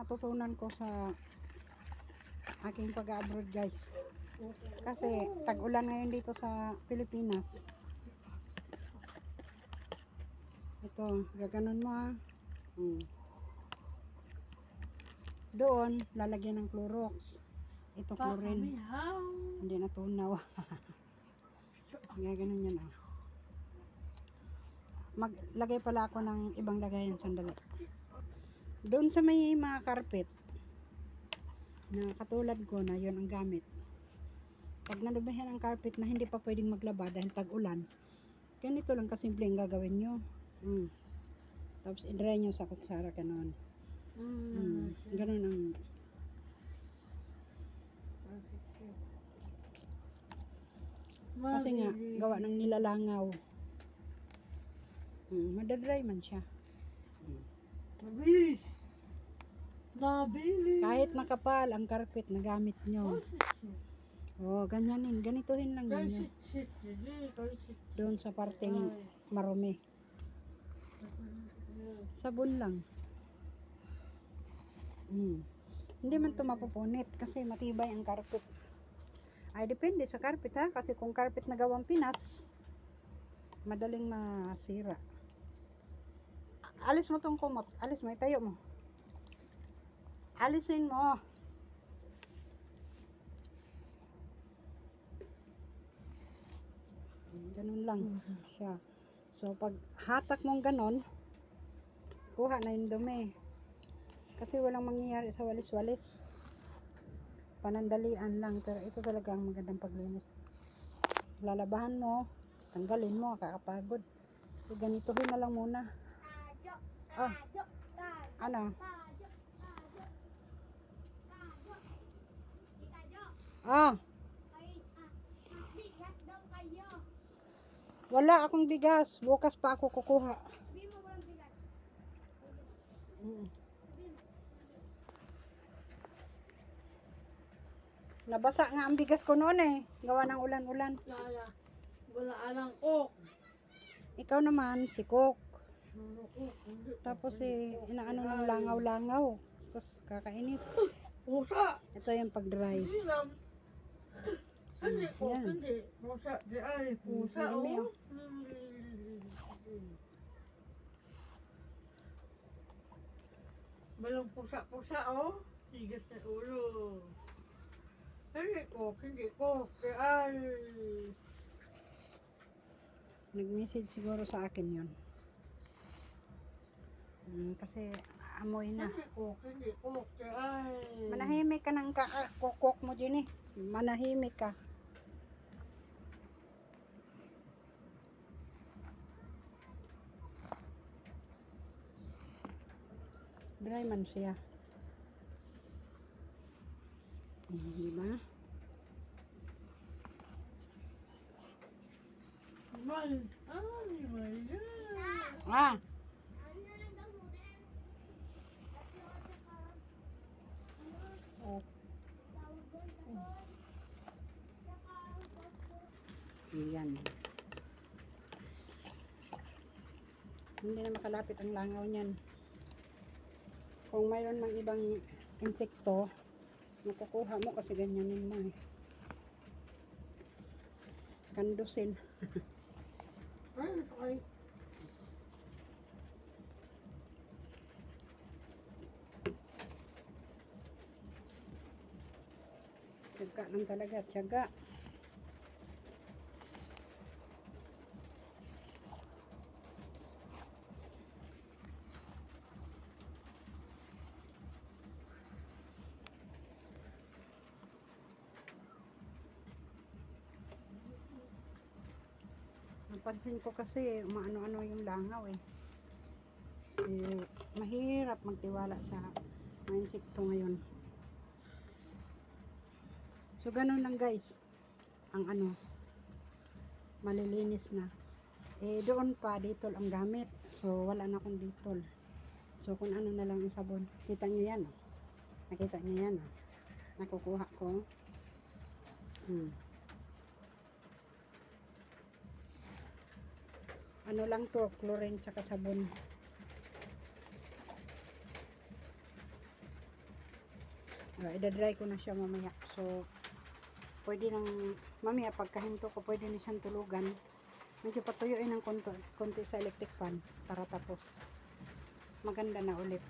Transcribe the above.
natutunan ko sa aking pag-abroad guys. Kasi tag-ulan ngayon dito sa Pilipinas. Ito, gaganon mo ha. Doon, lalagyan ng Clorox. Ito chlorine. Hindi natunaw. Gaganon yan ah. Maglagay pala ako ng ibang lagayan, sandali. Doon sa may mga carpet na katulad ko na yon ang gamit. Pag nalubahan ang carpet na hindi pa pwedeng maglaba dahil tag-ulan, ganito lang kasimple ang gagawin nyo. Tapos i-dry nyo sa kutsara, ganon. Ganon ang kasi nga gawa ng nilalangaw. Madadry man siya. Mabilis. Mabilis. Kahit makapal ang carpet na gamit nyo. Ganyanin. Ganituhin lang ninyo. Doon sa parteng marumi. Sabon lang. Hindi man ito mapupunit kasi matibay ang carpet. Ay, depende sa carpet ha. Kasi kung carpet na gawang Pinas, madaling masira. Alis mo tong kumot. Alis mo. Itayo mo. Alisin mo. Ganun lang siya. So, pag hatak mong ganon, kuha na yung dumi. Kasi walang mangyayari sa walis-walis. Panandalian lang. Pero ito talaga ang magandang paglinis. Lalabahan mo, tanggalin mo, kakapagod. So, ganituhin na lang muna. Ano? Wala akong bigas. Bukas pa ako kukuha. Nabasa nga ang bigas ko noon eh. Gawa ng ulan-ulan. Wala alang ko. Ikaw naman, si Cook. Tapos inaano ng langaw-langaw. Sus, kakainis. Pusa. Ito yung pag-dry. Hindi lang. Hindi ko, Yan. hindi. Pusa, di ay, pusa, Dumi, oh. Walang pusa-pusa, oh. Tigas na ulo. Hindi ko, di ay. Nag-message siguro sa akin yun. Kasi amoy na. Hindi ko, di ay. Manahimik ka ng kukok mo dyan eh. Manahimik ka. Dry man siya. Diba? Ay, my God. Ah! Ayan. Hindi na makalapit ang langaw niyan. Kung mayroon mang ibang insekto, makukuha mo kasi ganyanin mo eh. Kandusin. Ay. Tiyaga lang talaga, tiyaga. Napansin ko kasi umaano-ano yung langaw eh. Mahirap magtiwala sa mga insekto ngayon. So ganun lang guys. Ang malilinis na. Doon pa Dettol ang gamit. So wala na akong Dettol. So kung ano na lang ang sabon. Kita nyo yan. Nakita nyo yan. Nakukuha ko. Ano lang to, chlorine tsaka sabon. Idadry ko na siya mamaya. So, pwede nang, mamaya pagkahinto ko, pwede na siyang tulugan. Medyo patuyuin ng konti sa electric fan para tapos maganda na ulit.